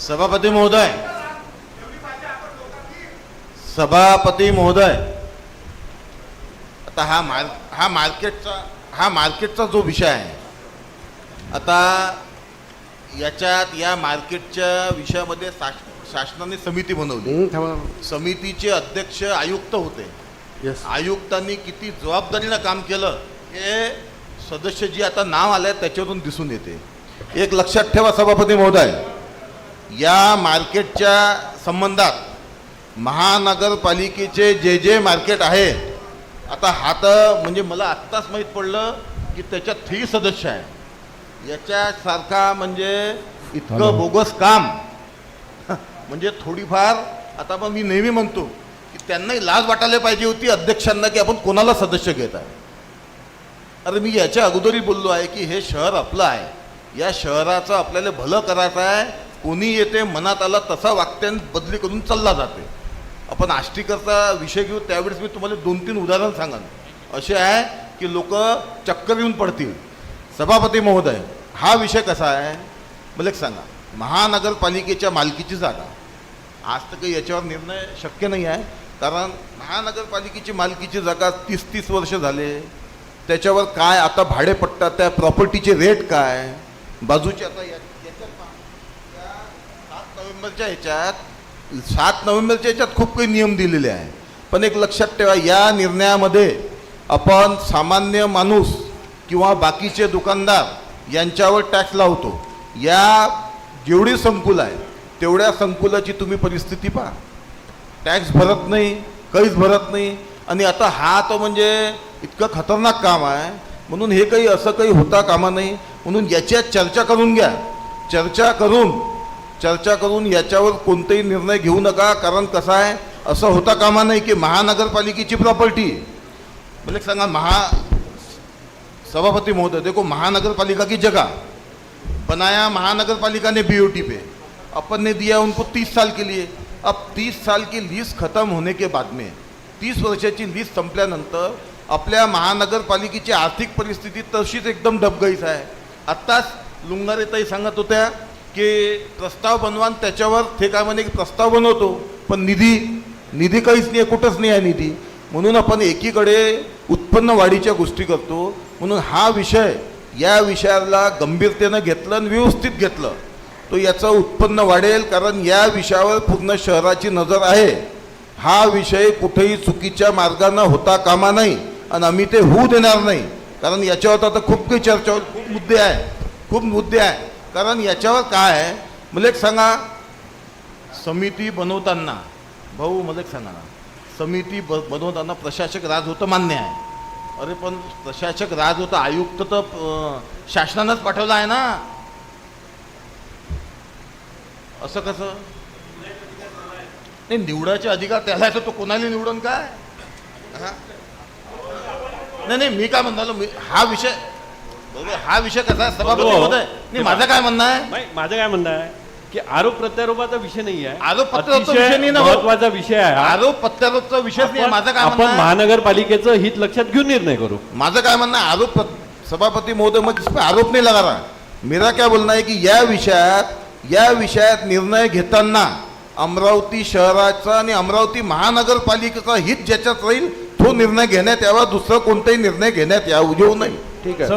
सभापती महोदय, सभापती महोदय, आता हा मार्केटचा जो विषय आहे, आता याच्यात या मार्केटच्या विषयामध्ये शासनाने समिती बनवली. समितीचे अध्यक्ष आयुक्त होते. आयुक्तांनी किती जबाबदारीनं काम केलं हे सदस्य जी आता नाव आलंय त्याच्यावरून दिसून येते. एक लक्षात ठेवा सभापती महोदय, या मार्केटच्या संबंधात महानगरपालिकेचे जे जे मार्केट आहे, आता हा तर म्हणजे मला आत्ताच माहीत पडलं की त्याच्यात 3 सदस्य आहे. याच्यासारखा म्हणजे इतकं बोगस काम म्हणजे थोडीफार आता पण मी नेहमी म्हणतो की त्यांनाही लाज वाटायला पाहिजे होती अध्यक्षांना की आपण कोणाला सदस्य घेत आहे. अरे मी याच्या अगोदरही बोललो आहे की हे शहर आपलं आहे, या शहराचं आपल्याला भलं करायचं आहे. कोणी येते मनात आला तसा वागत्यान बदली करून चालला जाते. आपण आष्टीकरचा विषय घेऊ त्यावेळेस मी तुम्हाला 2-3 उदाहरण सांगान असे आहे की लोक चक्कर येऊन पडतील. सभापती महोदय, हा विषय कसा आहे मला एक सांगा. महानगरपालिकेच्या मालकीची जागा आज तर काही याच्यावर निर्णय शक्य नाही आहे, कारण महानगरपालिकेची मालकीची जागा 30-30 वर्ष झाले. त्याच्यावर काय आता भाडेपट्टा, त्या प्रॉपर्टीचे रेट काय, बाजूचे आता याच्यात 7 नोव्हेंबरच्या ह्याच्यात खूप काही नियम दिलेले आहे. पण एक लक्षात ठेवा, या निर्णयामध्ये आपण सामान्य माणूस किंवा बाकीचे दुकानदार यांच्यावर टॅक्स लावतो. या जेवढी संकुल आहे तेवढ्या संकुलाची तुम्ही परिस्थिती पहा, टॅक्स भरत नाही, काहीच भरत नाही. आणि आता हा तर म्हणजे इतकं खतरनाक काम आहे, म्हणून हे काही असं काही होता कामा नाही. म्हणून याच्यात चर्चा करून घ्या, चर्चा करून याच्यावर कोणताही निर्णय घेऊ नका. कारण कसं आहे, असं होता कामा नाही की महानगरपालिकेची प्रॉपर्टी म्हणजे सांगा. सभापती महोदय देखो, महानगरपालिका की जगह बनाया महानगरपालिका ने BOT पे, अपन ने दिया उनको 30 साल के लिए. अब 30 साल की लीज खत्म होने के बाद में 30 वर्षाची लीज संपल्यानंतर आपल्या महानगरपालिकेची आर्थिक परिस्थिती तशीच एकदम डबगईच आहे. आत्ताच लुंगारेताई सांगत होत्या की प्रस्ताव बनवा, त्याच्यावर ते काय म्हणे की प्रस्ताव बनवतो पण निधी काहीच नाही आहे, कुठंच नाही आहे निधी. म्हणून आपण एकीकडे उत्पन्न वाढीच्या गोष्टी करतो. म्हणून हा विषय, या विषयाला गंभीरतेनं घेतलं आणि व्यवस्थित घेतलं तो याचं उत्पन्न वाढेल. कारण या विषयावर पूर्ण शहराची नजर आहे. हा विषय कुठेही चुकीच्या मार्गानं होता कामा नाही आणि आम्ही ते होऊ देणार नाही. कारण याच्यावर आता खूप काही चर्चा होईल, खूप मुद्दे आहे. कारण याच्यावर काय आहे मला एक सांगा, समिती बनवताना भाऊ मला एक सांगा ना, समिती बनवताना प्रशासक राज होतं मान्य आहे. अरे पण प्रशासक राज होतं, आयुक्त तर शासनानंच पाठवला आहे ना, असं कसं नाही. निवडाचे अधिकार त्याला आहे, तो कोणाला निवडून काय. नाही मी काय म्हणालो, हा विषय कसा आहे सभापती महोदय, नाही माझं काय म्हणणं आहे की आरोप प्रत्यारोपाचा विषय नाही आहे, आरोप प्रत्यारोपाचा विषय नाही ना, महत्वाचा विषय आहे. आरोप प्रत्यारोपाचा विषय नाही. माझं काय म्हणणं आपण महानगरपालिकेचं हित लक्षात घेऊन निर्णय करू. माझं काय म्हणणं आहे, आरोप सभापती महोदय मग आरोप नाही लगा रहा. मेरा क्या बोलना है की या विषयात निर्णय घेताना अमरावती शहराचा आणि अमरावती महानगरपालिकेचा हित ज्याच्यात राहील तो निर्णय घेण्यात यावा, दुसरा कोणताही निर्णय घेण्यात येऊ नये. ठीक आहे.